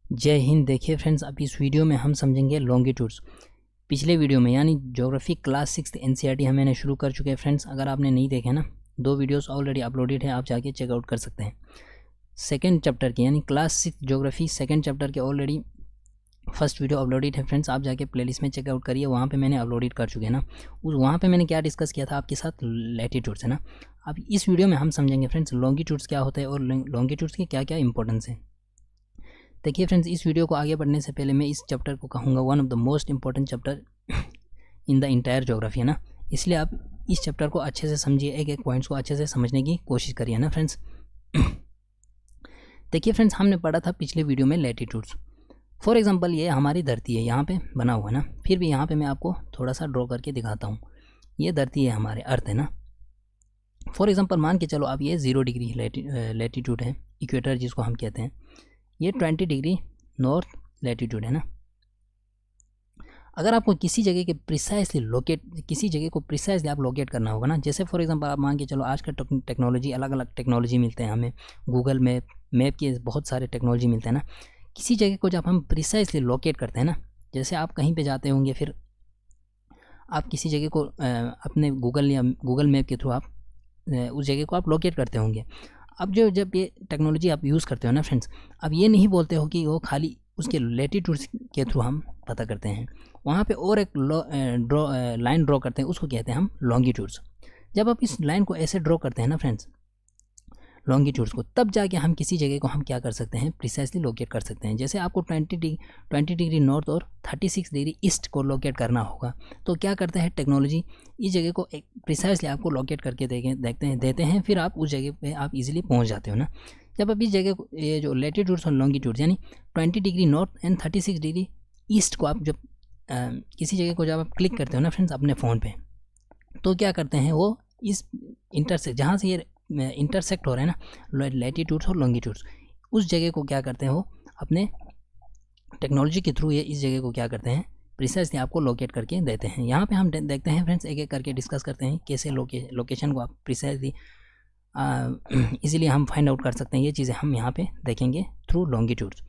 जय हिंद। देखिए फ्रेंड्स, अब इस वीडियो में हम समझेंगे लॉन्गिट्यूड्स। पिछले वीडियो में यानी ज्योग्राफी क्लास 6 एनसीईआरटी हम मैंने शुरू कर चुके हैं फ्रेंड्स। अगर आपने नहीं देखे ना, 2 वीडियोस ऑलरेडी अपलोडेड है, आप जाके चेकआउट कर सकते हैं। सेकेंड चैप्टर के यानी क्लास 6 ज्योग्राफी सेकेंड चैप्टर के ऑलरेडी फर्स्ट वीडियो अपलोडेड है फ्रेंड्स। आप जाके प्लेलिस्ट में चेकआउट करिए, वहाँ पे मैंने अपलोडेड कर चुके हैं ना। वहाँ पे मैंने क्या डिस्कस किया था आपके साथ, लैटिट्यूड्स है ना। अब इस वीडियो में हम समझेंगे फ्रेंड्स लॉन्गिट्यूड्स क्या होता है और लॉन्गिट्यूड्स के क्या क्या इंपॉर्टेंस है। देखिए फ्रेंड्स, इस वीडियो को आगे बढ़ने से पहले मैं इस चैप्टर को कहूँगा one of the most important chapter in the entire geography है ना। इसलिए आप इस चैप्टर को अच्छे से समझिए, एक एक पॉइंट्स को अच्छे से समझने की कोशिश करिए ना फ्रेंड्स। देखिए फ्रेंड्स, हमने पढ़ा था पिछले वीडियो में लैटिट्यूड्स। फॉर एग्जांपल ये हमारी धरती है, यहाँ पे बना हुआ है ना। फिर भी यहाँ पे मैं आपको थोड़ा सा ड्रॉ करके दिखाता हूँ। ये धरती है, हमारे अर्थ है ना। फॉर एग्जांपल मान के चलो आप ये 0 डिग्री लैटिट्यूड है, इक्वेटर जिसको हम कहते हैं। ये 20 डिग्री नॉर्थ लैटिट्यूड है ना। अगर आपको किसी जगह के किसी जगह को प्रिसाइसली आप लोकेट करना होगा ना, जैसे फॉर एग्जांपल आप मान के चलो आज का टेक्नोलॉजी, अलग अलग टेक्नोलॉजी मिलते हैं हमें, गूगल मैप के बहुत सारे टेक्नोलॉजी मिलते हैं ना। किसी जगह को जब हम प्रिसाइसली लोकेट करते हैं ना, जैसे आप कहीं पे जाते होंगे, फिर आप किसी जगह को अपने गूगल मैप के थ्रू आप उस जगह को आप लोकेट करते होंगे। अब जब ये टेक्नोलॉजी आप यूज़ करते हो ना फ्रेंड्स, अब ये नहीं बोलते हो कि वो खाली उसके लैटिट्यूड्स के थ्रू हम पता करते हैं। वहाँ पे और एक लाइन ड्रॉ करते हैं, उसको कहते हैं हम लॉन्गिट्यूड्स। जब आप इस लाइन को ऐसे ड्रॉ करते हैं ना फ्रेंड्स, लॉन्गिट्यूड्स को, तब जाके हम किसी जगह को हम क्या कर सकते हैं, प्रिसाइसली लोकेट कर सकते हैं। जैसे आपको 20 डिग्री नॉर्थ और 36 डिग्री ईस्ट को लोकेट करना होगा, तो क्या करते हैं टेक्नोलॉजी, इस जगह को एक प्रिसाइसली आपको लोकेट करके देते हैं, फिर आप उस जगह पे आप इजीली पहुंच जाते हो ना। जब आप इस जगह को, ये जो लैटिट्यूड्स और लॉन्गिट्यूड्स यानी 20 degree north and 36 degree east को आप जब किसी जगह को जब आप क्लिक करते हो ना फ्रेंड्स अपने फ़ोन पे, तो क्या करते हैं वो इस इंटरसेक्ट, जहाँ से ये इंटरसेक्ट हो रहा है ना लैटिट्यूड्स और लॉन्गिट्यूड्स, उस जगह को क्या करते हैं वो अपने टेक्नोलॉजी के थ्रू ये इस जगह को क्या करते हैं, प्रिसाइसली आपको लोकेट करके देते हैं। यहाँ पे हम देखते हैं फ्रेंड्स, एक एक करके डिस्कस करते हैं कैसे लोकेशन को आप प्रिसाइसली इसीलिए हम फाइंड आउट कर सकते हैं। ये चीज़ें हम यहाँ पे देखेंगे थ्रू लॉन्गिट्यूड्स।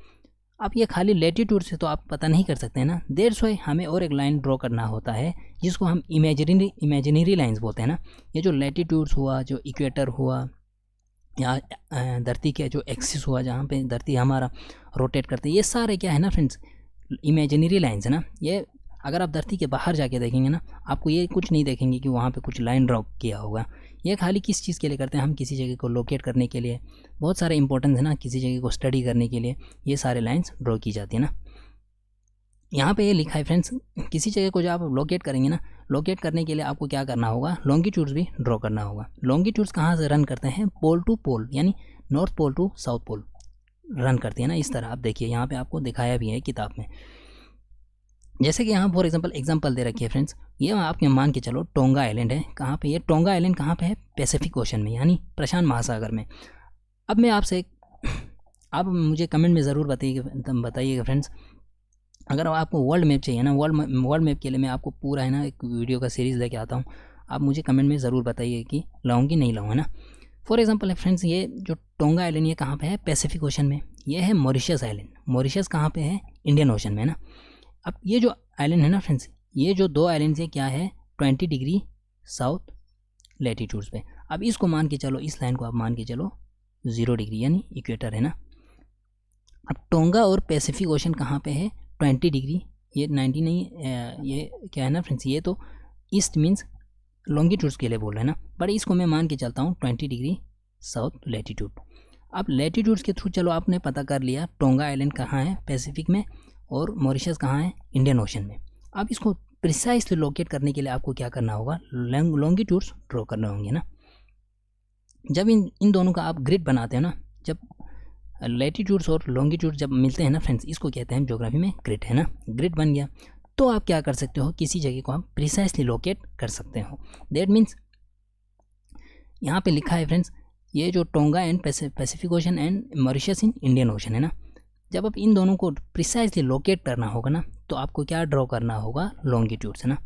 अब ये खाली लैटिट्यूड से तो आप पता नहीं कर सकते हैं ना, दैट्स व्हाई हमें और एक लाइन ड्रॉ करना होता है जिसको हम इमेजिनरी लाइंस बोलते हैं ना। ये जो लैटिट्यूड्स हुआ, जो इक्वेटर हुआ, या धरती के जो एक्सिस हुआ जहाँ पे धरती हमारा रोटेट करती है, ये सारे क्या है ना फ्रेंड्स, इमेजिनरी लाइंस है ना। ये अगर आप धरती के बाहर जाके देखेंगे ना, आपको ये कुछ नहीं देखेंगे कि वहाँ पे कुछ लाइन ड्रॉ किया होगा। ये खाली किस चीज़ के लिए करते हैं, हम किसी जगह को लोकेट करने के लिए, बहुत सारे इंपॉर्टेंस है ना, किसी जगह को स्टडी करने के लिए ये सारे लाइंस ड्रॉ की जाती है ना। यहाँ पे ये लिखा है फ्रेंड्स, किसी जगह को जब आप लोकेट करेंगे ना, लोकेट करने के लिए आपको क्या करना होगा, लॉन्गिट्यूड्स भी ड्रॉ करना होगा। लॉन्गिट्यूड्स कहाँ से रन करते हैं, पोल टू पोल, यानी north pole to south pole run करती है ना। इस तरह आप देखिए, यहाँ पे आपको दिखाया भी है किताब में। जैसे कि यहाँ फॉर एग्जांपल दे रखी है फ्रेंड्स, ये आपके मान के चलो टोंगा आइलैंड है। कहाँ पे ये टोंगा आइलैंड कहाँ पे है, पैसिफिक ओशन में, यानी प्रशांत महासागर में। अब मैं आपसे आप मुझे कमेंट में ज़रूर बताइएगा फ्रेंड्स, अगर आपको वर्ल्ड मैप चाहिए ना, वर्ल्ड मैप के लिए मैं आपको पूरा है ना एक वीडियो का सीरीज़ लेके आता हूँ। आप मुझे कमेंट में ज़रूर बताइए कि लाऊँ कि नहीं लाऊँ, है ना। फॉर एग्जांपल फ्रेंड्स, ये जो टोंगा आइलैंड ये कहाँ पे है, पैसिफिक ओशन में। ये है मॉरिशस आइलैंड। मॉरिशस कहाँ पे है, इंडियन ओशन में, है ना। अब ये जो आइलैंड है ना फ्रेंड्स, ये जो 2 आइलैंड है क्या है, 20 डिग्री साउथ लैटिट्यूड्स पे। अब इसको मान के चलो, इस लाइन को आप मान के चलो 0 डिग्री यानी इक्वेटर है ना। अब टोंगा और पैसिफिक ओशन कहाँ पे है, 20 डिग्री, ये 90 नहीं, ये क्या है ना फ्रेंड्स, ये तो ईस्ट मीन्स लॉन्गिट्यूड्स के लिए बोल रहे हैं ना, बट इसको मैं मान के चलता हूँ 20 डिग्री साउथ लैटिट्यूड। अब लैटिट्यूड्स के थ्रू चलो आपने पता कर लिया टोंगा आइलैंड कहाँ है, पैसिफिक में, और मॉरिशस कहाँ है, इंडियन ओशन में। अब इसको प्रिसाइसली लोकेट करने के लिए आपको क्या करना होगा, लॉन्गिट्यूड्स ड्रॉ करने होंगे ना। जब इन दोनों का आप ग्रिड बनाते हो ना, जब लैटिट्यूड्स और लॉन्गिट्यूड्स जब मिलते हैं ना फ्रेंड्स, इसको कहते हैं ज्योग्राफी में ग्रिड, है ना। ग्रिड बन गया तो आप क्या कर सकते हो, किसी जगह को आप प्रिसाइसली लोकेट कर सकते हो। दैट मीन्स यहाँ पे लिखा है फ्रेंड्स, ये जो tonga and Pacific ocean and Mauritius in Indian ocean है ना। जब आप इन दोनों को प्रिसाइसली लोकेट करना होगा ना, तो आपको क्या ड्रॉ करना होगा, लॉन्गिट्यूड्स, है ना।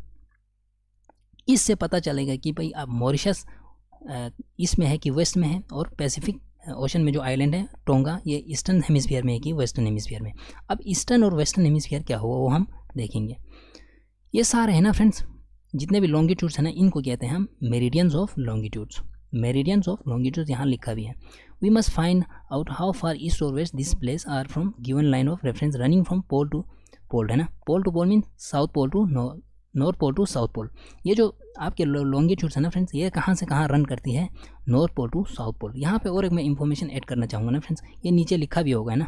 इससे पता चलेगा कि भाई अब मॉरिशस ईस्ट में है कि वेस्ट में है, और पैसिफिक ओशन में जो आइलैंड है टोंगा, ये ईस्टर्न हेमिस्फीयर में है कि वेस्टर्न हेमिस्फीयर में। अब ईस्टर्न और वेस्टर्न हेमिस्फीयर क्या हुआ वो हम देखेंगे। ये सारे है ना फ्रेंड्स, जितने भी लॉन्गिट्यूड्स हैं ना, इनको कहते हैं हम meridians of longitudes. Meridians of longitudes यहाँ लिखा भी है। We must find out how far east और west this place are from given line of reference running from pole to pole, है ना। Pole to pole mean south pole to north pole to south pole. ये जो आपके longitudes है ना friends, ये कहाँ से कहाँ रन करती है, north pole to south pole. यहाँ पे और एक मैं इंफॉर्मेशन ऐड करना चाहूँगा ना फ्रेंड्स, ये नीचे लिखा भी होगा ना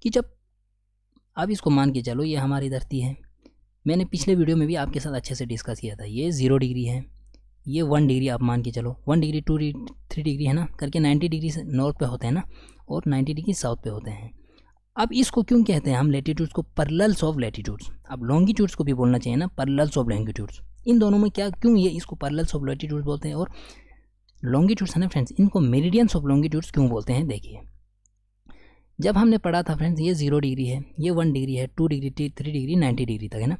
कि जब आप इसको मान के चलो ये हमारी धरती है, मैंने पिछले वीडियो में भी आपके साथ अच्छे से डिस्कस किया था, ये 0 डिग्री है, ये 1 डिग्री आप मान के चलो, 1 डिग्री 2 डिग्री 3 डिग्री है ना करके 90 डिग्री से नॉर्थ पे होते हैं ना और 90 डिग्री साउथ पे होते हैं। अब इसको क्यों कहते हैं हम लैटिट्यूड्स को पैरेलल्स ऑफ लैटिट्यूड्स। अब लॉन्गिट्यूड्स को भी बोलना चाहिए ना पैरेलल्स ऑफ लॉन्गिट्यूड्स। इन दोनों में क्या क्यों ये इसको पैरेलल्स ऑफ लैटिट्यूड्स बोलते हैं और लॉन्गिट्यूड्स है ना फ्रेंड्स, इनको मेरिडियंस ऑफ लॉन्गिट्यूड्स क्यों बोलते हैं। देखिए जब हमने पढ़ा था फ्रेंड्स, ये 0 डिग्री है, ये 1 डिग्री है, 2 डिग्री 3 डिग्री 90 डिग्री तक है ना।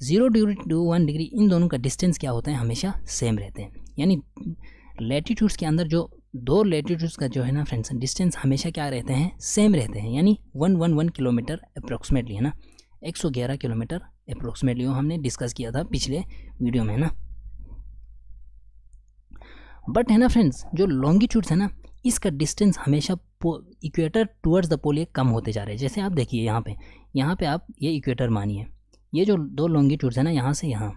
0 डिग्री टू 1 डिग्री इन दोनों का डिस्टेंस क्या होता है, हमेशा सेम रहते हैं। यानी लैटिट्यूड्स के अंदर जो दो लैटिट्यूड्स का जो है ना फ्रेंड्स डिस्टेंस हमेशा क्या रहते हैं, सेम रहते हैं। यानी 111 किलोमीटर अप्रोक्सीमेटली है ना, 111 किलोमीटर अप्रोक्सीमेटली, वो हमने डिस्कस किया था पिछले वीडियो में है ना। बट है ना फ्रेंड्स, जो लॉन्गिट्यूड्स है ना, इसका डिस्टेंस हमेशा इक्वेटर टुवर्ड्स द पोल ये कम होते जा रहे हैं। जैसे आप देखिए यहाँ पे आप ये इक्वेटर मानिए, ये जो दो लॉन्गिट्यूड्स है ना, यहाँ से यहाँ,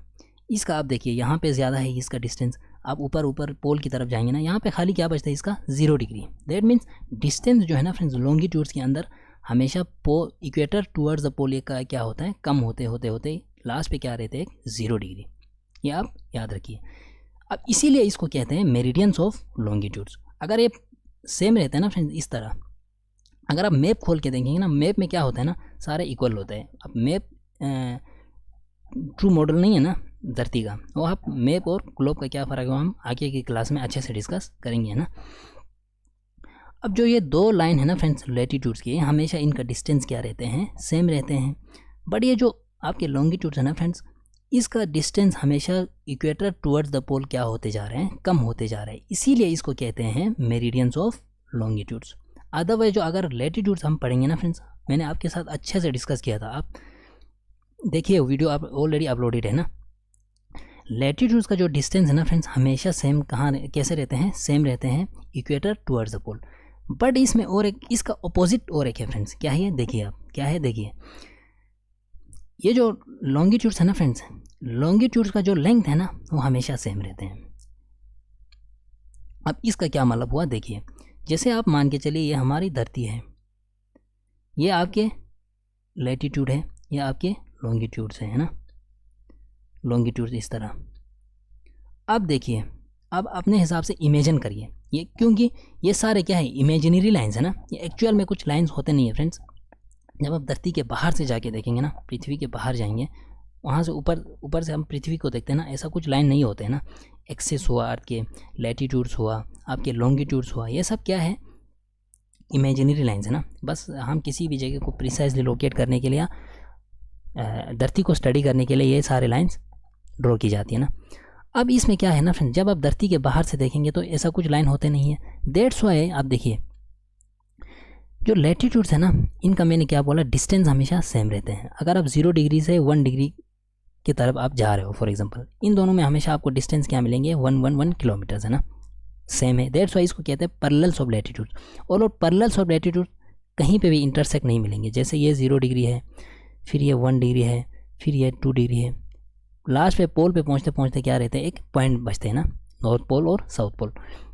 इसका आप देखिए यहाँ पे ज़्यादा है इसका डिस्टेंस। आप ऊपर पोल की तरफ जाएंगे ना, यहाँ पे खाली क्या बचता है इसका 0 डिग्री। दैट मीन्स डिस्टेंस जो है ना फ्रेंड्स लॉन्गिट्यूड्स के अंदर हमेशा इक्वेटर टुवर्ड्स द पोल का क्या होता है, कम होते लास्ट पे क्या रहते हैं 0 डिग्री। ये आप याद रखिए। अब इसीलिए इसको कहते हैं मेरिडियंस ऑफ लॉन्गिट्यूड्स। अगर ये सेम रहते हैं ना फ्रेंड्स इस तरह, अगर आप मैप खोल के देखेंगे ना, मैप में क्या होता है ना, सारे इक्वल होते हैं। अब मैप ट्रू मॉडल नहीं है ना धरती का, वो आप मैप और ग्लोब का क्या फ़र्क है हम आगे की क्लास में अच्छे से डिस्कस करेंगे है ना। अब जो ये दो लाइन है ना फ्रेंड्स लैटिट्यूड्स की, हमेशा इनका डिस्टेंस क्या रहते हैं, सेम रहते हैं। बट ये जो आपके लॉन्गिट्यूड्स है ना फ्रेंड्स, इसका डिस्टेंस हमेशा इक्वेटर टुवर्ड्स द पोल क्या होते जा रहे हैं, कम होते जा रहे हैं। इसीलिए इसको कहते हैं मेरिडियंस ऑफ लॉन्गिट्यूड्स। अदरवाइज जो अगर लैटिट्यूड्स हम पढ़ेंगे ना फ्रेंड्स, मैंने आपके साथ अच्छे से डिस्कस किया था, आप देखिए वीडियो आप ऑलरेडी अपलोडेड है ना। लैटिट्यूड्स का जो डिस्टेंस है ना फ्रेंड्स हमेशा सेम कैसे रहते हैं, सेम रहते हैं equator towards the pole. But इसमें और एक इसका अपोजिट और एक है फ्रेंड्स, क्या है देखिए आप, क्या है देखिए, ये जो लॉन्गिट्यूड्स है ना फ्रेंड्स, लॉन्गिट्यूड्स का जो लेंथ है ना वो हमेशा सेम रहते हैं। अब इसका क्या मतलब हुआ देखिए, जैसे आप मान के चलिए ये हमारी धरती है, ये आपके लैटिट्यूड है, ये आपके लॉन्गिट्यूड्स है ना, लॉन्गिट्यूड्स इस तरह। अब देखिए, अब अपने हिसाब से इमेजिन करिए ये, क्योंकि ये सारे क्या है इमेजिनरी लाइंस है ना, ये एक्चुअल में कुछ लाइंस होते नहीं है फ्रेंड्स। जब आप धरती के बाहर से जाके देखेंगे ना, पृथ्वी के बाहर जाएंगे, वहाँ से ऊपर से हम पृथ्वी को देखते हैं ना, ऐसा कुछ लाइन नहीं होते हैं ना। एक्सिस हुआ अर्थ के, लैटिट्यूड्स हुआ आपके, लॉन्गिट्यूड्स हुआ, ये सब क्या है इमेजिनरी लाइंस है ना। बस हम किसी भी जगह को प्रिसाइजली लोकेट करने के लिए, धरती को स्टडी करने के लिए ये सारे लाइंस ड्रॉ की जाती है ना। अब इसमें क्या है ना फ्रेंड, जब आप धरती के बाहर से देखेंगे तो ऐसा कुछ लाइन होते नहीं है। दैट्स व्हाई आप देखिए जो लैटिट्यूड्स है ना, इनका मैंने क्या बोला, डिस्टेंस हमेशा सेम रहते हैं। अगर आप 0 डिग्री से 1 डिग्री की तरफ आप जा रहे हो फॉर एग्जांपल, इन दोनों में हमेशा आपको डिस्टेंस क्या मिलेंगे, 111 किलोमीटर्स है ना, सेम है। दैट्स व्हाई इसको कहते हैं पैरेलल्स ऑफ लैटिट्यूड। और पैरेलल्स ऑफ लैटिट्यूड कहीं पे भी इंटरसेक्ट नहीं मिलेंगे। जैसे ये 0 डिग्री है, फिर ये 1 डिग्री है, फिर ये 2 डिग्री है, लास्ट पे पोल पे पहुँचते पहुँचते क्या रहते हैं, एक पॉइंट बचते हैं ना, नॉर्थ पोल और साउथ पोल।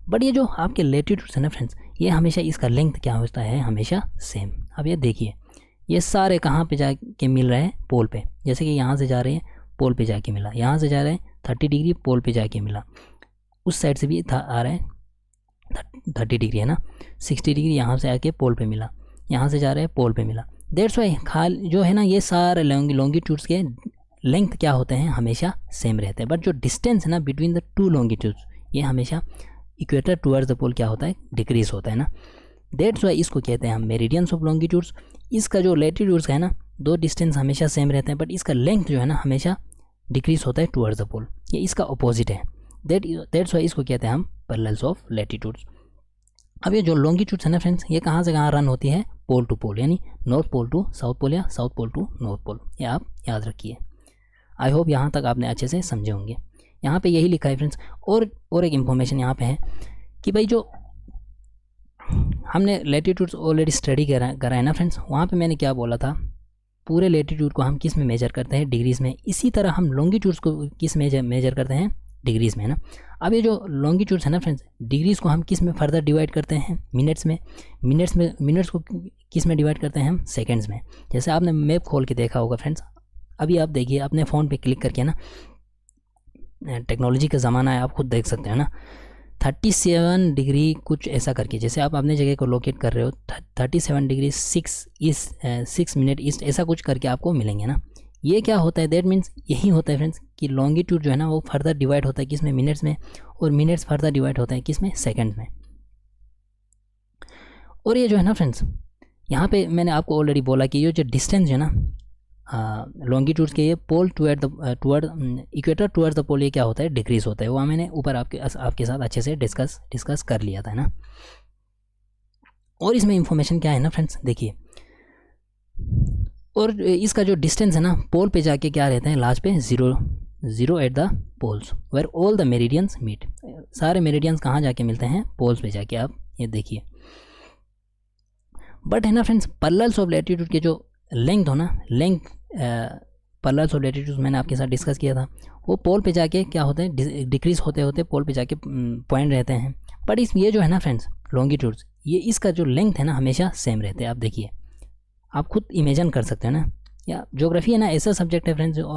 बट ये जो आपके लैटिट्यूड्स है ना फ्रेंड्स, ये हमेशा इसका लेंथ क्या होता है, हमेशा सेम। अब ये देखिए, ये सारे कहाँ पे जाके मिल रहे हैं, पोल पे। जैसे कि यहाँ से जा रहे हैं, पोल पे जाके मिला, यहाँ से जा रहे हैं 30 डिग्री, पोल पे जाके मिला, उस साइड से भी आ रहा है 30 डिग्री है ना, 60 डिग्री यहाँ से आके पोल पे मिला, यहाँ से जा रहे हैं पोल पे मिला। दैट्स वाई जो है ना, ये सारे लॉन्गिट्यूड्स के लेंथ क्या होते हैं, हमेशा सेम रहते हैं। बट जो डिस्टेंस है ना बिटवीन द टू लॉन्गिट्यूड्स, ये हमेशा इक्वेटर टुवर्ड्स द पोल क्या होता है, डिक्रीज होता है ना। दैट्स वाई इसको कहते हैं हम मेरिडियंस ऑफ लॉन्गिट्यूड्स। इसका जो लैटिट्यूड्स है ना, दो डिस्टेंस हमेशा सेम रहते हैं, बट इसका लेंथ जो है ना हमेशा डिक्रीज होता है टुवर्ड्स द पोल। ये इसका अपोजिट है। दैट्स वाई इसको कहते हैं हम पैरेलल्स ऑफ लैटिट्यूड्स। अब ये जो लॉन्गिट्यूड्स है ना फ्रेंड्स, ये कहाँ से कहाँ रन होती है, पोल टू पोल, यानी north pole to south pole या south pole to north pole, ये आप याद रखिए। आई होप यहाँ तक आपने अच्छे से समझे होंगे। यहाँ पे यही लिखा है फ्रेंड्स। और एक इन्फॉर्मेशन यहाँ पे है कि भाई जो हमने लेटीट्यूड्स ऑलरेडी स्टडी करा है ना फ्रेंड्स, वहाँ पे मैंने क्या बोला था, पूरे लेटीट्यूड को हम किस में मेजर करते हैं, डिग्रीज़ में। इसी तरह हम लॉन्गिट्यूड्स को किस में मेजर करते हैं, डिग्रीज़ में, है ना। अब ये जो लॉन्गिट्यूड्स है ना फ्रेंड्स, डिग्रीज़ को हम किस में फर्दर डिवाइड करते हैं, मिनट्स में। मिनट्स को किस में डिवाइड करते हैं हम, सेकेंड्स में। जैसे आपने मैप खोल के देखा होगा फ्रेंड्स, अभी आप देखिए अपने फ़ोन पे क्लिक करके ना, टेक्नोलॉजी का ज़माना है, आप खुद देख सकते हैं ना, 37 डिग्री कुछ ऐसा करके, जैसे आप अपने जगह को लोकेट कर रहे हो 37 डिग्री 6 मिनट ईस्ट, ऐसा कुछ करके आपको मिलेंगे ना। ये क्या होता है, दैट मीन्स यही होता है फ्रेंड्स कि लॉन्गिट्यूड जो है ना वो फर्दर डिवाइड होता है किस में, मिनट्स में, और मिनट्स फर्दर डिवाइड होता है किस में, सेकंड में। और ये जो है ना फ्रेंड्स, यहाँ पे मैंने आपको ऑलरेडी बोला कि ये जो डिस्टेंस है ना लॉन्गिट्यूड्स के, ये पोल टुवर्ड इक्वेटर टुवर्ड्स द पोल, ये क्या होता है, डिक्रीज होता है। वो मैंने ऊपर आपके साथ अच्छे से डिस्कस कर लिया था ना। और इसमें इंफॉर्मेशन क्या है ना फ्रेंड्स, देखिए, और इसका जो डिस्टेंस है ना पोल पे जाके क्या रहते हैं, लास्ट पे zero at the poles where all the meridians meet. सारे मेरिडियंस कहाँ जाके मिलते हैं, पोल्स पे जाके, आप ये देखिए। बट है ना फ्रेंड्स, पैरेलल्स ऑफ लैटिट्यूड के जो लेंथ हो ना, पैरेलल्स ऑफ लैटिट्यूड मैंने आपके साथ डिस्कस किया था, वो पोल पे जाके क्या होते हैं, डिक्रीज होते होते पोल पे जाके पॉइंट रहते हैं। बट ये जो है ना फ्रेंड्स लॉन्गिट्यूड्स, ये इसका जो लेंथ है ना हमेशा सेम रहते हैं। आप देखिए, आप खुद इमेजिन कर सकते हैं ना, या ज्योग्राफी है ना ऐसा सब्जेक्ट है फ्रेंड्स जो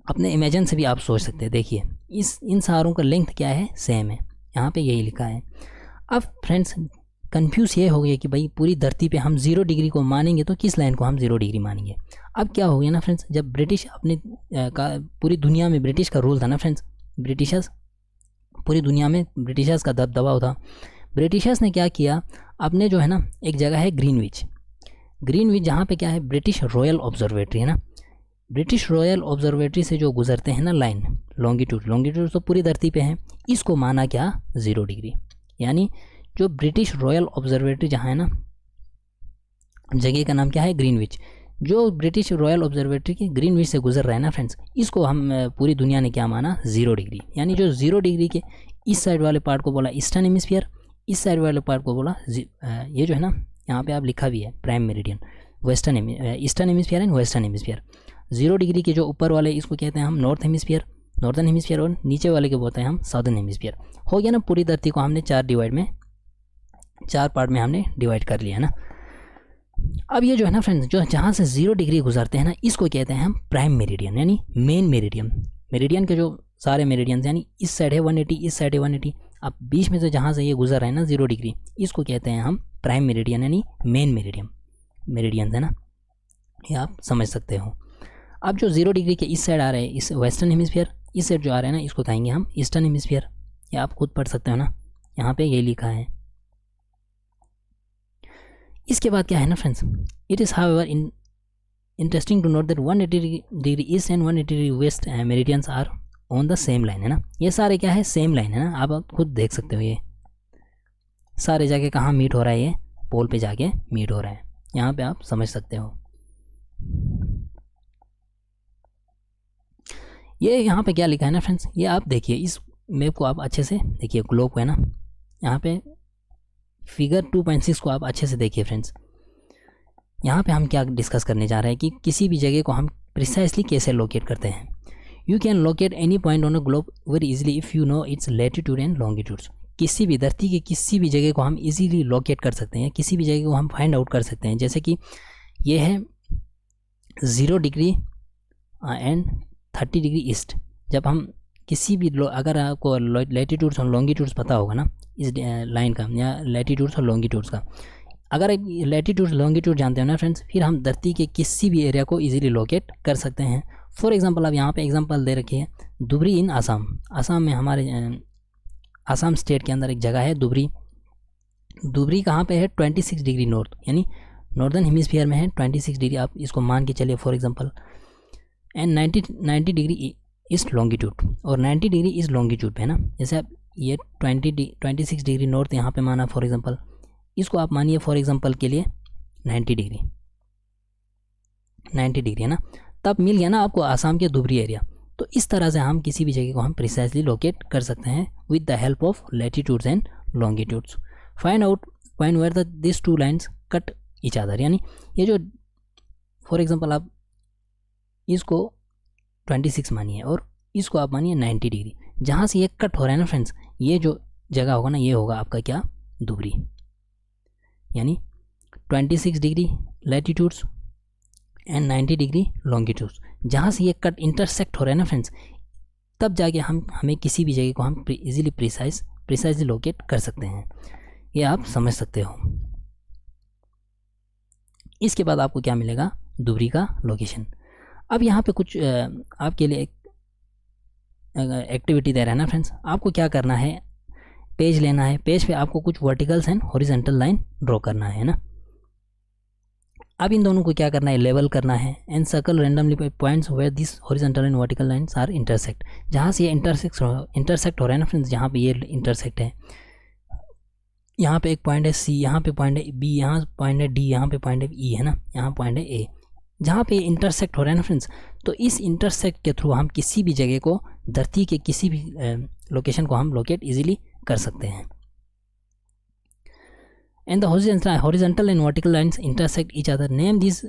अपने इमेजिन से भी आप सोच सकते हैं। देखिए इन सारों का लेंथ क्या है, सेम है, यहाँ पे यही लिखा है। अब फ्रेंड्स कंफ्यूज ये हो गया कि भाई पूरी धरती पे हम 0 डिग्री को मानेंगे तो किस लाइन को हम 0 डिग्री मानेंगे। अब क्या हो गया ना फ्रेंड्स, जब ब्रिटिश अपने पूरी दुनिया में ब्रिटिश का रूल था ना फ्रेंड्स, पूरी दुनिया में ब्रिटिशर्स का दबदबा था। ब्रिटिशर्स ने क्या किया, अपने जो है ना एक जगह है ग्रीनविच, जहाँ पे क्या है, ब्रिटिश रॉयल ऑब्जर्वेटरी है ना। ब्रिटिश रॉयल ऑब्जर्वेटरी से जो गुजरते हैं ना लाइन, लॉन्गिट्यूड तो पूरी धरती पे है, इसको माना क्या, 0 डिग्री। यानी जो ब्रिटिश रॉयल ऑब्जर्वेटरी जहाँ है ना, जगह का नाम क्या है, ग्रीनविच। जो ब्रिटिश रॉयल ऑब्जर्वेटरी के ग्रीनविच से गुजर रहा है ना फ्रेंड्स, इसको हम पूरी दुनिया ने क्या माना, 0 डिग्री। यानी जो 0 डिग्री के इस साइड वाले पार्ट को बोला ईस्टर्न हेमिस्फीयर, इस साइड वाले पार्ट को बोला ये जो है ना यहाँ पे आप लिखा भी है prime meridian, eastern hemisphere and western hemisphere. 0 degree के जो ऊपर वाले इसको कहते हैं हम नॉर्दर्न हेमिस्फीयर, और नीचे वाले को बोलते हैं हम साउदर्न हेमिस्फीयर। हो गया ना, पूरी धरती को हमने 4 पार्ट में हमने डिवाइड कर लिया ना। अब ये जो है ना फ्रेंड्स, जो जहाँ से 0 डिग्री गुजरते हैं ना, इसको कहते हैं हम प्राइम मेरिडियन, यानी मेन मेरिडियन के जो सारे मेरिडियंस, यानी इस साइड है 180, इस साइड है 180, अब बीच में से जहाँ से ये गुजर रहा है ना 0 डिग्री, इसको कहते हैं हम प्राइम मेरिडियन, यानी मेन मेरिडियन है ना, ये आप समझ सकते हो। अब जो 0 डिग्री के इस साइड आ रहे हैं, इस वेस्टर्न हेमिस्फीयर, इस साइड जो आ रहे हैं ना, इसको कहेंगे हम ईस्टर्न हेमिस्फीयर। ये आप खुद पढ़ सकते हो ना, यहाँ पे ये लिखा है। इसके बाद क्या है ना friends, it is however interesting to note that 180 degree east and 180 degree west meridians are on the same line, है ना। ये सारे क्या है, सेम लाइन है ना, आप खुद देख सकते हो। ये सारे जाके कहाँ मीट हो रहा है, ये पोल पे जाके मीट हो रहा है, यहाँ पे आप समझ सकते हो। ये यहाँ पे क्या लिखा है ना फ्रेंड्स, ये आप देखिए, इस मैप को आप अच्छे से देखिए, ग्लोब को है ना, यहाँ पे फिगर 2.6 को आप अच्छे से देखिए फ्रेंड्स। यहाँ पे हम क्या डिस्कस करने जा रहे हैं कि किसी भी जगह को हम प्रिसाइसली कैसे लोकेट करते हैं। You can locate any point on a globe very easily if you know it's latitude and longitudes. किसी भी धरती के किसी भी जगह को हम इजीली लोकेट कर सकते हैं, किसी भी जगह को हम फाइंड आउट कर सकते हैं। जैसे कि ये है 0 डिग्री एंड 30 डिग्री ईस्ट। जब हम किसी भी अगर आपको लैटिट्यूड्स और लॉन्गिट्यूड्स पता होगा ना इस लाइन का, या लैटिट्यूड्स और लॉन्गिट्यूड्स का, अगर लैटिट्यूड लॉन्गिट्यूड जानते हो ना फ्रेंड्स, फिर हम धरती के किसी भी एरिया को इजीली लोकेट कर सकते हैं। फॉर एग्जांपल, अब यहाँ पे एग्जांपल दे रखी है धुबरी इन आसाम। आसाम में हमारे आसाम स्टेट के अंदर एक जगह है धुबरी कहाँ पे है, 26 डिग्री नॉर्थ, यानी नॉर्दर्न हेमिस्फीयर में है 26 डिग्री, आप इसको मान के चलिए for example. And 90 degree east longitude, और 90 डिग्री ईस्ट लॉन्गिट्यूड पे है ना। जैसे आप ये 26 डिग्री नॉर्थ यहाँ पे माना फॉर एग्जांपल, इसको आप मानिए फॉर एग्जांपल के लिए 90 डिग्री है ना, तब मिल गया ना आपको आसाम के धुबरी एरिया। तो इस तरह से हम किसी भी जगह को हम प्रिसाइजली लोकेट कर सकते हैं with the help of latitudes and longitudes. Find out point where this two lines cut each other, यानी ये जो फॉर एग्जांपल आप इसको 26 मानिए और इसको आप मानिए 90 डिग्री, जहाँ से ये कट हो रहा है ना फ्रेंड्स, ये जो जगह होगा ना ये होगा आपका क्या, धुबरी, यानी 26 degree latitudes and 90 degree longitudes, जहाँ से ये कट इंटरसेक्ट हो रहा है ना फ्रेंड्स, तब जाके हमें किसी भी जगह को हम इजीली प्रिसाइजली लोकेट कर सकते हैं। ये आप समझ सकते हो। इसके बाद आपको क्या मिलेगा, धुबरी का लोकेशन। अब यहाँ पे कुछ आपके लिए एक एक्टिविटी दे रहा है ना फ्रेंड्स, आपको क्या करना है, पेज लेना है, पेज पे आपको कुछ verticals and horizontal line draw करना है ना। अब इन दोनों को क्या करना है, लेवल करना है and circle randomly points where this horizontal and vertical lines are intersect, जहाँ से ये इंटरसेक्ट हो रहा है ना फ्रेंड्स, जहाँ पे ये इंटरसेक्ट है, यहाँ पे एक पॉइंट है सी, यहाँ पे पॉइंट है बी, यहाँ पॉइंट है डी, यहाँ पे पॉइंट है ई है ना, यहाँ पॉइंट है ए, जहाँ पे इंटरसेक्ट हो रहा है ना फ्रेंड्स, तो इस इंटरसेक्ट के थ्रू हम किसी भी जगह को, धरती के किसी भी लोकेशन को हम लोकेट इजीली कर सकते हैं। And the horizontal and vertical lines intersect each other, name this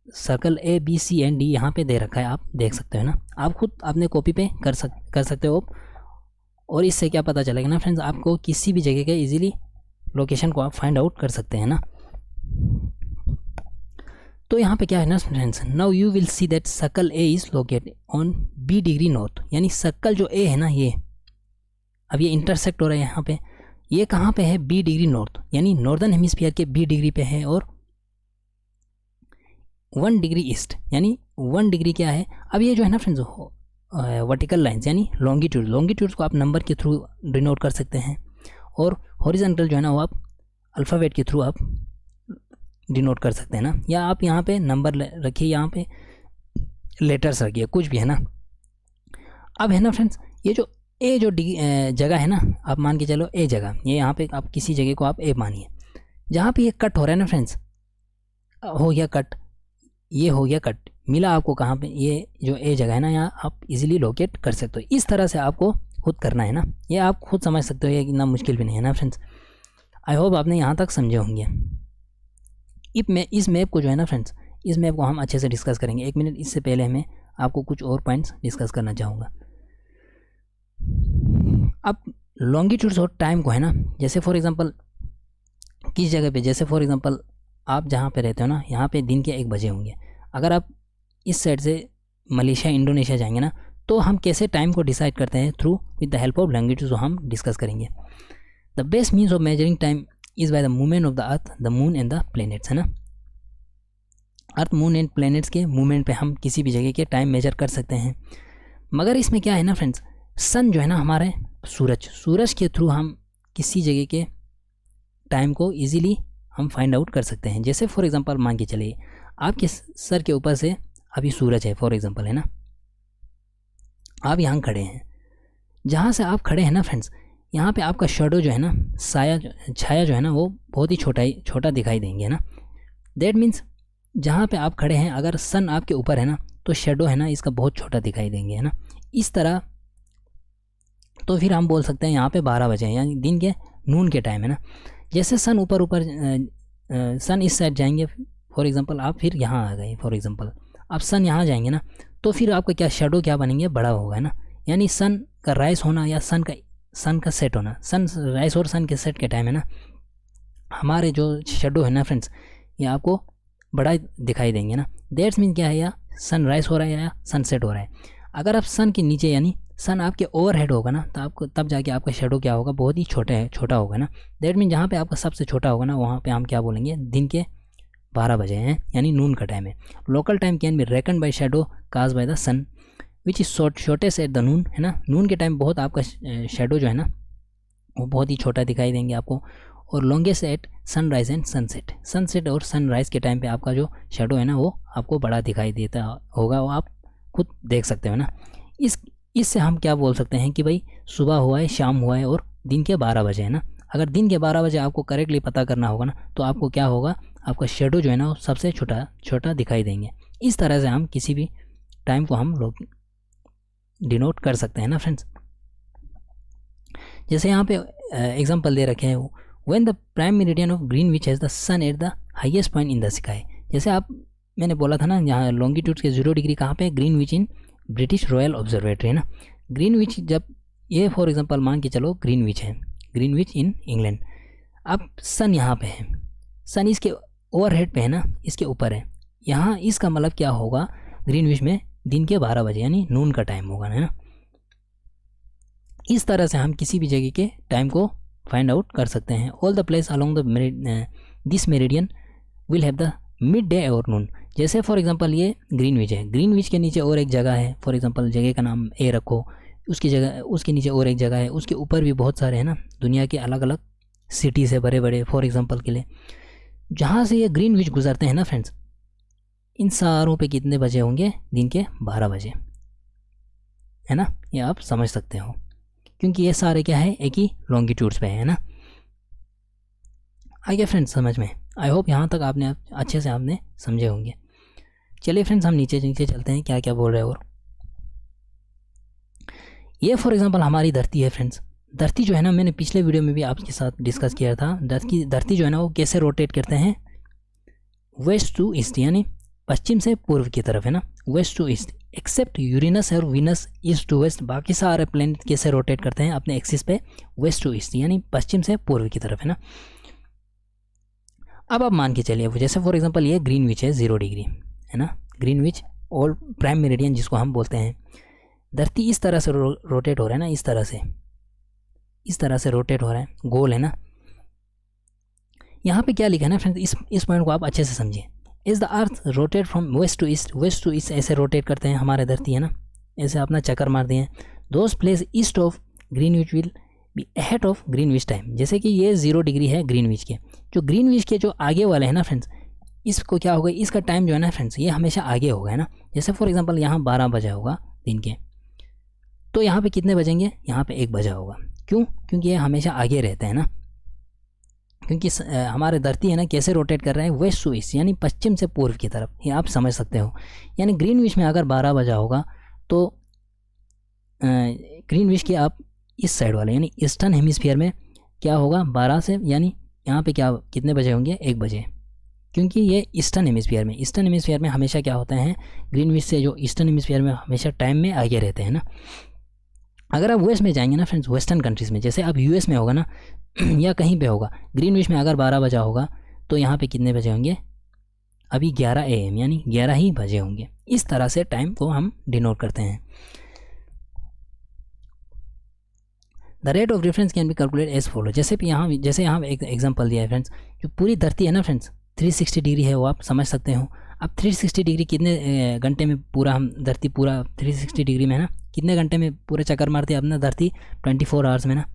circle A B C and D, यहाँ पे दे रखा है, आप देख सकते हो ना, आप खुद अपने कॉपी पे कर सकते हो। और इससे क्या पता चलेगा ना फ्रेंड्स, आपको किसी भी जगह के इजीली लोकेशन को आप फाइंड आउट कर सकते हैं ना। तो यहाँ पे क्या है ना friends, now you will see that circle A is located on B degree north, यानी सर्कल जो ए है ना, ये अब ये इंटरसेक्ट हो रहा है यहाँ पे, ये कहाँ पे है, बी डिग्री नॉर्थ, यानी नॉर्दर्न हेमिस्फीयर के बी डिग्री पे है, और 1 डिग्री ईस्ट, यानी 1 डिग्री क्या है। अब ये जो है ना फ्रेंड्स वर्टिकल लाइन्स यानी लॉन्गिट्यूड्स को आप नंबर के थ्रू डिनोट कर सकते हैं, और हॉरिजॉन्टल जो है ना वो आप अल्फ़ाबेट के थ्रू आप डिनोट कर सकते हैं ना, या आप यहाँ पे नंबर रखिए, यहाँ पे लेटर्स रखिए, कुछ भी है ना। अब है ना फ्रेंड्स, ये जो ए जो जगह है ना, आप मान के चलो ए जगह, ये यहाँ पे आप किसी जगह को आप ए मानिए, जहाँ पे ये कट हो रहा है ना फ्रेंड्स, हो गया कट, ये हो गया कट, मिला आपको कहाँ पे, ये जो ए जगह है ना, यहाँ आप इजीली लोकेट कर सकते हो। इस तरह से आपको खुद करना है ना, ये आप खुद समझ सकते हो, ये इतना मुश्किल भी नहीं है ना फ्रेंड्स। आई होप आपने यहाँ तक समझे होंगे। इस मैप को जो है ना फ्रेंड्स, इस मैप को हम अच्छे से डिस्कस करेंगे। 1 मिनट इससे पहले मैं आपको कुछ और पॉइंट्स डिस्कस करना चाहूँगा। अब लॉन्गिट्यूड्स और टाइम को है ना, जैसे फॉर एग्जांपल किस जगह पे, जैसे फॉर एग्जांपल आप जहाँ पे रहते हो ना, यहाँ पे दिन के 1 बजे होंगे, अगर आप इस साइड से मलेशिया इंडोनेशिया जाएंगे ना, तो हम कैसे टाइम को डिसाइड करते हैं, through with the help of longitudes, हम डिस्कस करेंगे। The best means of measuring time is by the movement of the earth, the moon and the planets, है ना। अर्थ, मून एंड प्लैनेट्स के मूवमेंट पे हम किसी भी जगह के टाइम मेजर कर सकते हैं। मगर इसमें क्या है ना फ्रेंड्स, सन जो है ना हमारे सूरज के थ्रू हम किसी जगह के टाइम को इजीली हम फाइंड आउट कर सकते हैं। जैसे फॉर एग्जांपल मान के चलिए आपके सर के ऊपर से अभी सूरज है फॉर एग्जांपल, है ना, आप यहाँ खड़े हैं, जहाँ से आप खड़े हैं ना फ्रेंड्स, यहाँ पे आपका शेडो जो है ना, छाया जो है ना, वो बहुत ही छोटा दिखाई देंगे, है ना। दैट मीन्स जहाँ पे आप खड़े हैं, अगर सन आपके ऊपर है ना, तो शेडो है ना इसका बहुत छोटा दिखाई देंगे, है ना। इस तरह तो फिर हम बोल सकते हैं यहाँ पे 12 बजे हैं, यानी दिन के नून के टाइम, है ना। जैसे सन ऊपर सन इस साइड जाएंगे फॉर एग्जांपल, आप फिर यहाँ आ गए फॉर एग्जांपल, आप सन यहाँ जाएंगे ना, तो फिर आपका क्या शेडो क्या बनेंगे, बड़ा होगा, है ना। यानी सन का राइज होना या सन का सेट होना, सन राइज और सन के सेट के टाइम है ना, हमारे जो शेडो है ना फ्रेंड्स, ये आपको बड़ा दिखाई देंगे ना। दैट्स मीन क्या है, या सन राइज हो रहा है या सन सेट हो रहा है। अगर आप सन के नीचे, यानी सन आपके ओवरहेड होगा ना, तो आपको तब जाके आपका शेडो क्या होगा, बहुत ही छोटा होगा ना। दैट मीन जहाँ पे आपका सबसे छोटा होगा ना, वहाँ पे हम क्या बोलेंगे, दिन के 12 बजे हैं, यानी नून का टाइम है। Local time can be reckon by shadow cast by the sun which is shortest at the noon, है ना। नून के टाइम बहुत आपका शेडो जो है ना वो बहुत ही छोटा दिखाई देंगे आपको, और longest at sunrise and sunset और सनराइज़ के टाइम पे आपका जो शेडो है ना वो आपको बड़ा दिखाई देता होगा, वो आप खुद देख सकते हो ना। इससे हम क्या बोल सकते हैं कि भाई सुबह हुआ है, शाम हुआ है और दिन के 12 बजे है ना। अगर दिन के 12 बजे आपको करेक्टली पता करना होगा ना, तो आपको क्या होगा, आपका शेडो जो है ना वो सबसे छोटा छोटा दिखाई देंगे। इस तरह से हम किसी भी टाइम को हम लोग डिनोट कर सकते हैं ना फ्रेंड्स। जैसे यहाँ पे एग्जांपल दे रखे हैं, when the prime meridian of Greenwich has the sun at the highest point in the sky. जैसे आप मैंने बोला था ना, यहाँ लॉन्गिट्यूड के 0 डिग्री कहाँ पे, Greenwich in British royal observatory है ना। ग्रीनविच जब ये फॉर एग्जांपल मान के चलो ग्रीनविच है, ग्रीनविच इन इंग्लैंड। अब सन यहाँ पे है, सन इसके ओवरहेड पे है ना, इसके ऊपर है। यहाँ इसका मतलब क्या होगा, ग्रीनविच में दिन के 12 बजे यानी नून का टाइम होगा है ना। इस तरह से हम किसी भी जगह के टाइम को फाइंड आउट कर सकते हैं। All the place along the this meridian will have the mid day और नून। जैसे फॉर एग्जांपल ये ग्रीनविच है, ग्रीनविच के नीचे और एक जगह है, फॉर एग्जांपल जगह का नाम ए रखो, उसकी जगह उसके नीचे और एक जगह है, उसके ऊपर भी बहुत सारे हैं ना, दुनिया के अलग अलग सिटीज़ है बड़े बड़े फॉर एग्जांपल के लिए। जहाँ से ये ग्रीनविच गुजरते हैं ना फ्रेंड्स, इन सारों पे कितने बजे होंगे, दिन के 12 बजे है ना। ये आप समझ सकते हो क्योंकि ये सारे क्या है, एक ही लॉन्गिट्यूड्स पे है ना। आ गया फ्रेंड्स समझ में। आई होप यहाँ तक आपने अच्छे से आपने समझे होंगे। चलिए फ्रेंड्स हम नीचे नीचे चलते हैं, क्या क्या बोल रहे हैं। और ये फॉर एग्जांपल हमारी धरती है फ्रेंड्स। धरती जो है ना, मैंने पिछले वीडियो में भी आपके साथ डिस्कस किया था, धरती जो है ना वो कैसे रोटेट करते हैं, वेस्ट टू ईस्ट यानी पश्चिम से पूर्व की तरफ है ना, west to east. Except Uranus और वीनस ईस्ट टू वेस्ट, बाकी सारे प्लैनेट कैसे रोटेट करते हैं अपने एक्सिस पे, वेस्ट टू ईस्ट यानी पश्चिम से पूर्व की तरफ है ना। अब आप मान के चलिए, जैसे फॉर एग्जांपल ये ग्रीनविच है 0 डिग्री है ना, ग्रीनविच और प्राइम मेरिडियन जिसको हम बोलते हैं। धरती इस तरह से रोटेट हो रहा है ना, इस तरह से रोटेट हो रहा है, गोल है ना। यहाँ पे क्या लिखा है ना फ्रेंड्स, इस पॉइंट को आप अच्छे से समझिए। Is the earth rotate from west to east, west to east ऐसे रोटेट करते हैं हमारे धरती है ना, ऐसे अपना चक्कर मार दिए। Those place east of Greenwich will be ahead of Greenwich time. जैसे कि ये 0 डिग्री है ग्रीनविच के, जो ग्रीनविच के जो आगे वाले हैं ना फ्रेंड्स, इसको क्या होगा, इसका टाइम जो है ना फ्रेंड्स ये हमेशा आगे होगा है ना। जैसे फॉर एग्जांपल यहाँ 12 बजा होगा दिन के, तो यहाँ पे कितने बजेंगे, यहाँ पे 1 बजा होगा। क्यों, क्योंकि ये हमेशा आगे रहते हैं ना, क्योंकि हमारे धरती है ना कैसे रोटेट कर रहे हैं, वेस्ट टू ईस्ट यानी पश्चिम से पूर्व की तरफ। ये आप समझ सकते हो। यानी ग्रीनविच में अगर 12 बजा होगा तो ग्रीनविच के आप इस साइड वाले यानी ईस्टर्न हेमिस्फीयर में क्या होगा, 12 से यानी यहाँ पे क्या कितने बजे होंगे, 1 बजे। क्योंकि ये ईस्टर्न हेमिस्फीयर में हमेशा क्या होता है, ग्रीनविच से जो ईस्टर्न हेमिस्फीयर में हमेशा टाइम में आगे रहते हैं ना। अगर आप वेस्ट में जाएंगे ना फ्रेंड्स, वेस्टर्न कंट्रीज़ में, जैसे अब यूएस में होगा ना या कहीं पे होगा, ग्रीनविच में अगर 12 बजा होगा तो यहाँ पे कितने बजे होंगे, अभी 11 AM यानी 11 ही बजे होंगे। इस तरह से टाइम को हम डिनोट करते हैं। The rate of reference can be calculate as follow. जैसे यहाँ एक एग्जांपल दिया है फ्रेंड्स, जो पूरी धरती है ना फ्रेंड्स 360 डिग्री है, वो आप समझ सकते हो। अब 360 डिग्री कितने घंटे में पूरा हम धरती पूरा 360 डिग्री में है ना, कितने घंटे में पूरे चक्कर मारती है अपना धरती, 24 आवर्स में ना।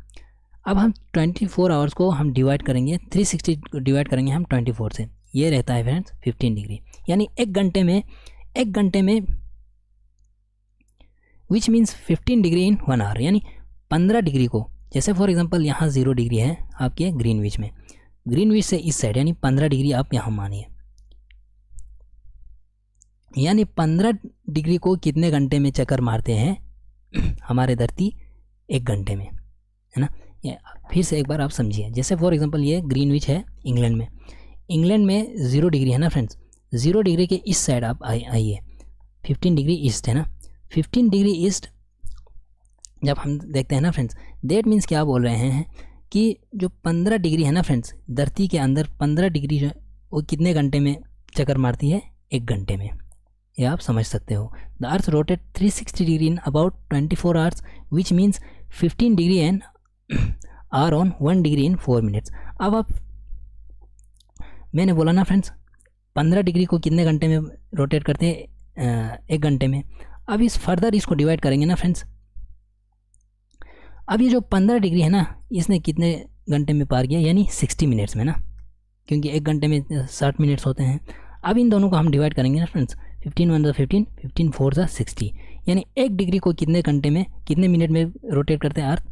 अब हम 24 आवर्स को हम डिवाइड करेंगे, 360 डिवाइड करेंगे हम 24 से, ये रहता है फ्रेंड्स 15 डिग्री। यानी एक घंटे में which means 15 degree in 1 hour, यानी 15 डिग्री को, जैसे फॉर एग्जांपल यहाँ 0 डिग्री है आपके ग्रीनविच में, ग्रीनविच से इस साइड यानी 15 डिग्री आप यहाँ मानिए, यानी 15 डिग्री को कितने घंटे में चक्कर मारते हैं हमारे धरती, 1 घंटे में है ना। फिर से एक बार आप समझिए, जैसे फॉर एग्जांपल ये ग्रीनविच है इंग्लैंड में 0 डिग्री है ना फ्रेंड्स, 0 डिग्री के इस साइड आप आइए, 15 डिग्री ईस्ट है ना, 15 डिग्री ईस्ट जब हम देखते हैं ना फ्रेंड्स, देट मीन्स क्या बोल रहे हैं कि जो 15 डिग्री है ना फ्रेंड्स, धरती के अंदर 15 डिग्री जो वो कितने घंटे में चक्कर मारती है, 1 घंटे में। ये आप समझ सकते हो। The earth rotate 360 degree in about 24 hours which means 15 degree and are on 1 degree in 4 minutes. अब आप मैंने बोला ना फ्रेंड्स 15 डिग्री को कितने घंटे में रोटेट करते हैं, 1 घंटे में। अब इस फर्दर इसको डिवाइड करेंगे ना फ्रेंड्स, अब ये जो 15 डिग्री है ना, इसने कितने घंटे में पार किया, यानी 60 मिनट्स में ना, क्योंकि 1 घंटे में 60 मिनट्स होते हैं। अब इन दोनों को हम डिवाइड करेंगे ना फ्रेंड्स, 15 1 15, 15 4 60, यानी 1 डिग्री को कितने घंटे में, कितने मिनट में रोटेट करते हैं अर्थ?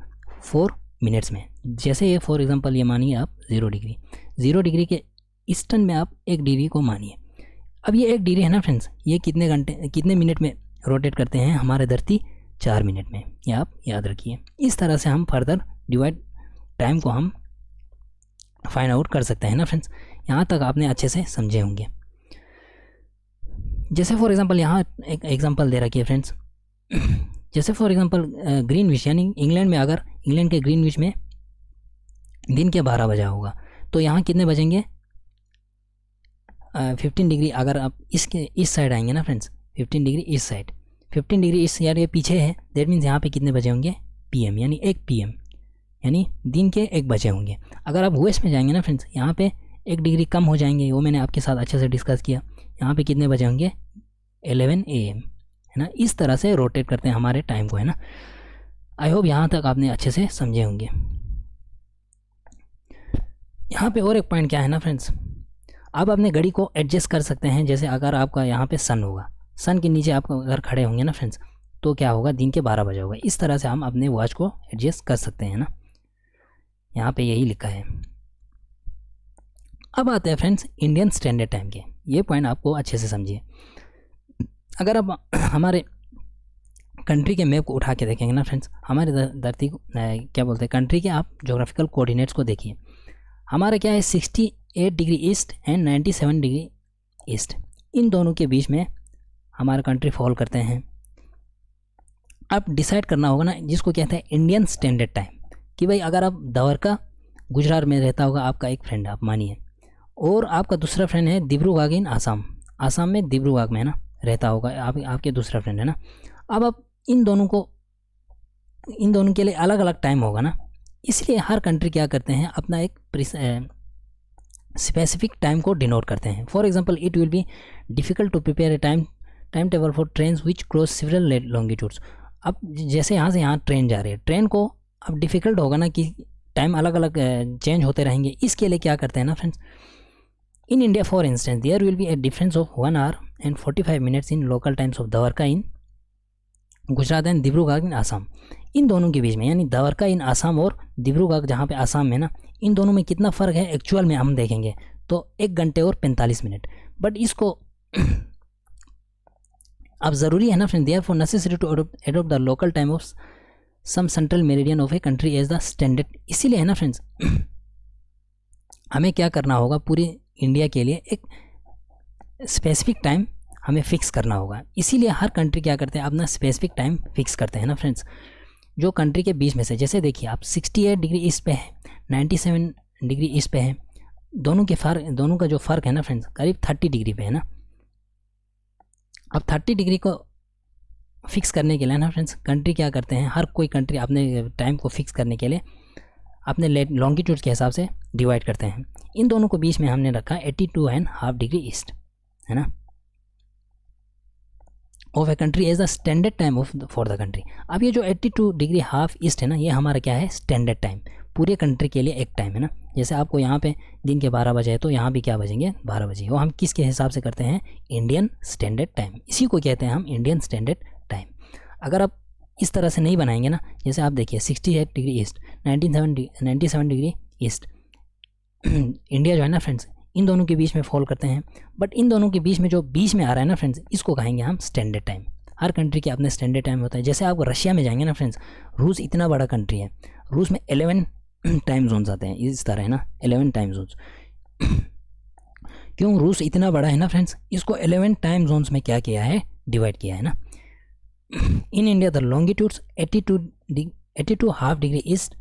4 मिनट्स में। जैसे ये फॉर एग्जांपल ये मानिए आप 0 डिग्री, 0 डिग्री के ईस्टर्न में आप 1 डिग्री को मानिए। अब ये 1 डिग्री है ना फ्रेंड्स, ये कितने घंटे, कितने मिनट में रोटेट करते हैं हमारे धरती? 4 मिनट में। ये आप याद रखिए। इस तरह से हम फर्दर डिवाइड टाइम को हम फाइंड आउट कर सकते हैं ना फ्रेंड्स। यहाँ तक आपने अच्छे से समझे होंगे। जैसे फॉर एग्जांपल यहाँ एक एग्जांपल दे रखी है फ्रेंड्स। जैसे फॉर एग्जांपल ग्रीनविच, यानी इंग्लैंड में अगर इंग्लैंड के ग्रीनविच में दिन के 12 बजा होगा तो यहाँ कितने बजेंगे? 15 डिग्री। अगर आप इसके इस साइड आएंगे ना फ्रेंड्स, 15 डिग्री इस साइड, 15 डिग्री इस यार ये पीछे है, दैट मीन्स यहाँ पे कितने बजे होंगे? PM, यानी 1 PM, यानी दिन के 1 बजे होंगे। अगर आप वेस्ट में जाएंगे ना फ्रेंड्स, यहाँ पे 1 डिग्री कम हो जाएंगे, वो मैंने आपके साथ अच्छे से डिस्कस किया। यहाँ पे कितने बजे होंगे? 11 AM, है ना। इस तरह से रोटेट करते हैं हमारे टाइम को, है ना। आई होप यहाँ तक आपने अच्छे से समझे होंगे। यहाँ पे और एक पॉइंट क्या है ना फ्रेंड्स, आप अपने घड़ी को एडजस्ट कर सकते हैं। जैसे अगर आपका यहाँ पे सन होगा, सन के नीचे आप अगर खड़े होंगे ना फ्रेंड्स, तो क्या होगा? दिन के 12 बजे होगा। इस तरह से हम अपने वॉच को एडजस्ट कर सकते हैं ना। यहाँ पे यही लिखा है। अब आते हैं फ्रेंड्स इंडियन स्टैंडर्ड टाइम के। ये पॉइंट आपको अच्छे से समझिए। अगर आप हमारे कंट्री के मैप को उठा के देखेंगे ना फ्रेंड्स, हमारे धरती को क्या बोलते हैं, कंट्री के आप जोग्राफिकल कोऑर्डिनेट्स को देखिए। हमारा क्या है? 68 degree east and 97 degree east, इन दोनों के बीच में हमारा कंट्री फॉल करते हैं। आप डिसाइड करना होगा ना, जिसको कहते हैं इंडियन स्टैंडर्ड टाइम, कि भाई अगर आप द्वारका गुजरात में रहता होगा आपका एक फ्रेंड, आप मानिए, और आपका दूसरा फ्रेंड है दिब्रूगढ़ इन आसाम, आसाम में दिब्रूगढ़ में है ना रहता होगा आपके दूसरा फ्रेंड, है ना। अब आप इन दोनों के लिए अलग अलग टाइम होगा ना, इसलिए हर कंट्री क्या करते हैं, अपना एक स्पेसिफिक टाइम को डिनोट करते हैं। For example it will be difficult to prepare a time table for trains which cross several longitudes. अब जैसे यहाँ से यहाँ ट्रेन जा रही है, ट्रेन को अब डिफ़िकल्ट होगा ना कि टाइम अलग अलग चेंज होते रहेंगे। इसके लिए क्या करते हैं ना friends, in India for instance there will be a difference of 1 hour and 45 minutes in local times of Dwarka in Gujarat and Dibrugarh in Assam. इन दोनों के बीच में, यानी द्वारका इन आसाम और दिब्रूगढ़ जहाँ पे आसाम में ना, इन दोनों में कितना फ़र्क है एक्चुअल में हम देखेंगे तो 1 घंटे और 45 मिनट। बट इसको अब ज़रूरी है ना friend, therefore necessary to adopt the local time of some central meridian of a country as the standard. इसीलिए है ना फ्रेंड्स, हमें क्या करना होगा, पूरी इंडिया के लिए एक स्पेसिफिक टाइम हमें फिक्स करना होगा। इसीलिए हर कंट्री क्या करते हैं, अपना स्पेसिफिक टाइम फिक्स करते हैं ना फ्रेंड्स। जो कंट्री के बीच में से, जैसे देखिए आप 68 डिग्री ईस्ट पे है, 97 डिग्री ईस्ट पे है, दोनों का जो फ़र्क है ना फ्रेंड्स, करीब 30 डिग्री पे है ना। अब 30 डिग्री को फिक्स करने के लिए ना फ्रेंड्स, कंट्री क्या करते हैं, हर कोई कंट्री अपने टाइम को फिक्स करने के लिए अपने लॉन्गिट्यूड के हिसाब से डिवाइड करते हैं। इन दोनों को बीच में हमने रखा 82.5 डिग्री ईस्ट, है ना, of a country as the standard time for the country. अब ये जो 82 डिग्री हाफ ईस्ट है ना, ये हमारा क्या है, स्टैंडर्ड टाइम, पूरे कंट्री के लिए एक टाइम है ना। जैसे आपको यहाँ पे दिन के 12 बजे है तो यहाँ भी क्या बजेंगे, 12 बजे। वो हम किसके हिसाब से करते हैं, इंडियन स्टैंडर्ड टाइम। इसी को कहते हैं हम इंडियन स्टैंडर्ड टाइम। अगर आप इस तरह से नहीं बनाएंगे ना, जैसे आप देखिए 68 degree east, 97 degree east, India जो है ना फ्रेंड्स, इन दोनों के बीच में फॉल करते हैं। बट इन दोनों के बीच में जो बीच में आ रहा है ना फ्रेंड्स, इसको कहेंगे हम स्टैंडर्ड टाइम। हर कंट्री के अपने स्टैंडर्ड टाइम होता है। जैसे आप रशिया में जाएंगे ना फ्रेंड्स, रूस इतना बड़ा कंट्री है, रूस में 11 टाइम जोन्स आते हैं, इस तरह है ना, 11 टाइम जोन्स। क्यों, रूस इतना बड़ा है ना फ्रेंड्स, इसको 11 टाइम जोन्स में क्या किया है, डिवाइड किया है ना। In India the longitudes 82.5 degree east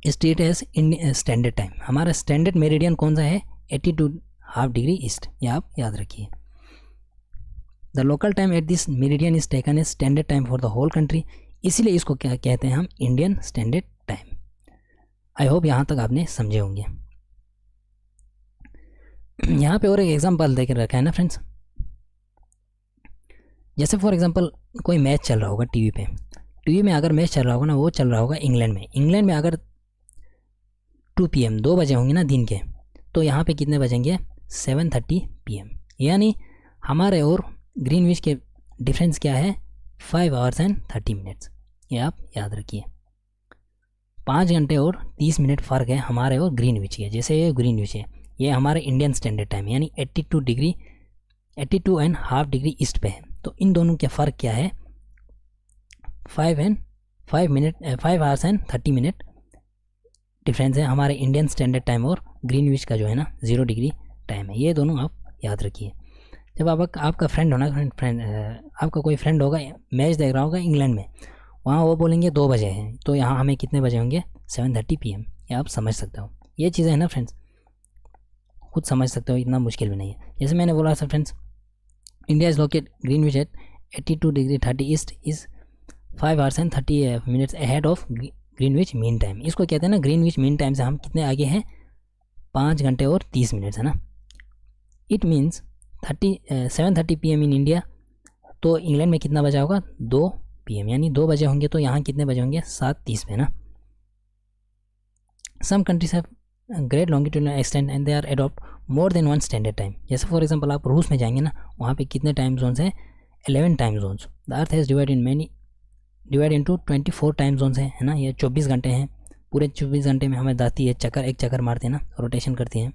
state as standard time. हमारा स्टैंडर्ड मेरिडियन कौन सा है, 82.5 डिग्री ईस्ट, ये आप याद रखिए। The local time at this meridian is taken as standard time for the whole country. इसीलिए इसको क्या कहते हैं हम, Indian standard time. I hope यहाँ तक आपने समझे होंगे। यहाँ पे और एक एग्जांपल देकर रखा है ना फ्रेंड्स। जैसे फॉर एग्जांपल कोई मैच चल रहा होगा टीवी में अगर मैच चल रहा होगा ना, वो चल रहा होगा इंग्लैंड में अगर 2 PM 2 बजे होंगे ना दिन के, तो यहाँ पे कितने बजेंगे, 7:30 PM। यानी हमारे और ग्रीनविच के डिफरेंस क्या है 5 आवर्स एंड 30 मिनट्स, ये आप याद रखिए। 5 घंटे और 30 मिनट फ़र्क है हमारे और ग्रीनविच के। जैसे ये ग्रीनविच है, ये हमारे इंडियन स्टैंडर्ड टाइम यानी 82.5 डिग्री ईस्ट पे है। तो इन दोनों का फ़र्क क्या है 5 आवर्स एंड 30 मिनट डिफरेंस है हमारे इंडियन स्टैंडर्ड टाइम और ग्रीनविच का जो है ना 0 डिग्री टाइम है। ये दोनों आप याद रखिए। जब आपका फ्रेंड होना आपका कोई फ्रेंड होगा मैच देख रहा होगा इंग्लैंड में, वहाँ वो बोलेंगे 2 बजे हैं, तो यहाँ हमें कितने बजे होंगे 7:30 PM। ये आप समझ सकते हो। ये चीज़ें हैं ना फ्रेंड्स, खुद समझ सकते हो, इतना मुश्किल भी नहीं है। जैसे मैंने बोला था friends, India is located Greenwich at 82°30 east is 5 hours and 30 minutes ahead of Greenwich mean time. इसको कहते हैं ना ग्रीनविच मीन टाइम से हम कितने आगे हैं 5 घंटे और 30 मिनट्स, है ना। It means 7:30 PM in India. तो इंग्लैंड में कितना बजा होगा 2 PM, यानी 2 बजे होंगे। तो यहाँ कितने बजे होंगे 7:30 पे ना। Some countries have great longitudinal extend and they are adopt more than one standard time. जैसे फॉर एग्जांपल आप रूस में जाएंगे ना, वहाँ पे कितने टाइम जोन्स हैं 11 time zones. The earth has divide into 24 time zones हैं, है ना। ये 24 घंटे हैं। पूरे 24 घंटे में हमें दाती है एक चक्कर मारते हैं ना, रोटेशन करती हैं।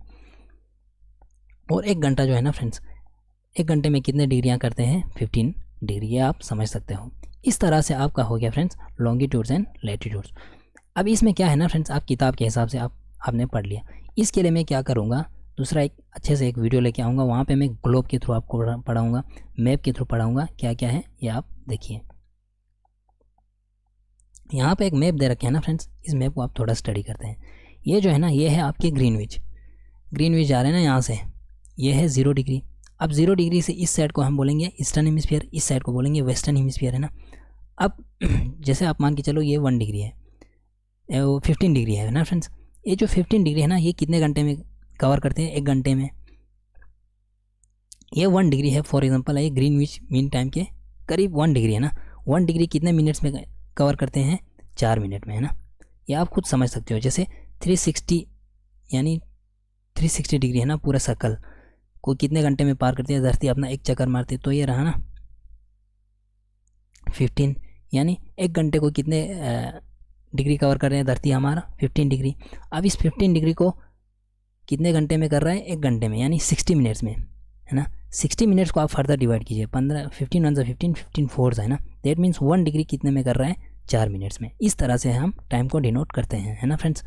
और 1 घंटा जो है ना फ्रेंड्स, 1 घंटे में कितने डिग्रियाँ करते हैं 15 डिग्री। ये आप समझ सकते हो। इस तरह से आपका हो गया फ्रेंड्स लॉन्गिट्यूड्स एंड लैटिट्यूड्स। अब इसमें क्या है ना फ्रेंड्स, आप किताब के हिसाब से आपने पढ़ लिया। इसके लिए मैं क्या करूँगा, दूसरा एक अच्छे से एक वीडियो लेके आऊँगा, वहाँ पे मैं ग्लोब के थ्रू आपको पढ़ाऊँगा, मैप के थ्रू पढ़ाऊँगा क्या क्या है, ये आप देखिए। यहाँ पे एक मैप दे रखे हैं ना फ्रेंड्स, इस मैप को आप थोड़ा स्टडी करते हैं। ये जो है ना, ये है आपके ग्रीनविच जा रहे हैं ना यहाँ से, ये है 0 डिग्री। अब 0 डिग्री से इस साइड को हम बोलेंगे ईस्टर्न हेमिस्फीयर, इस साइड को बोलेंगे वेस्टर्न हेमिस्फीयर, है ना। अब जैसे आप मान के चलो ये 1 डिग्री है, वो 15 डिग्री है ना फ्रेंड्स। ये जो 15 डिग्री है ना, ये कितने घंटे में कवर करते हैं 1 घंटे में। ये 1 डिग्री है फॉर एग्जांपल, ये ग्रीनविच मीन टाइम के करीब 1 डिग्री है ना। 1 डिग्री कितने मिनट्स में कवर करते हैं 4 मिनट में, है ना। ये आप खुद समझ सकते हो। जैसे 360 यानी 360 डिग्री है ना, पूरा सर्कल को कितने घंटे में पार करती है धरती अपना एक चक्कर मारती है। तो ये रहा ना 15, यानी 1 घंटे को कितने डिग्री कवर कर रहे हैं धरती हमारा 15 डिग्री। अब इस 15 डिग्री को कितने घंटे में कर रहा है 1 घंटे में, यानी 60 मिनट्स में, है ना। 60 मिनट्स को आप फर्दर डिवाइड कीजिए, 15 1 से 15 4 है ना। दैट मीन्स 1 डिग्री कितने में कर रहा है 4 मिनट्स में। इस तरह से हम टाइम को डिनोट करते हैं, है ना फ्रेंड्स।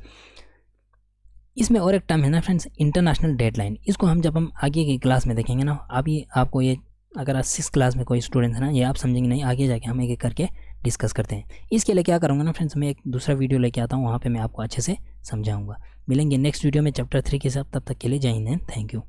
इसमें और एक टर्म है ना फ्रेंड्स इंटरनेशनल डेडलाइन। इसको हम जब हम आगे की क्लास में देखेंगे ना, अभी आपको ये अगर 6 क्लास में कोई स्टूडेंट है ना, ये आप समझेंगे नहीं, आगे जाके हम एक एक करके डिस्कस करते हैं। इसके लिए क्या करूँगा ना फ्रेंड्स, मैं एक दूसरा वीडियो लेके आता हूँ, वहाँ पे मैं आपको अच्छे से समझाऊंगा। मिलेंगे नेक्स्ट वीडियो में चैप्टर 3 के साथ, तब तक के लिए जय हिंद, थैंक यू।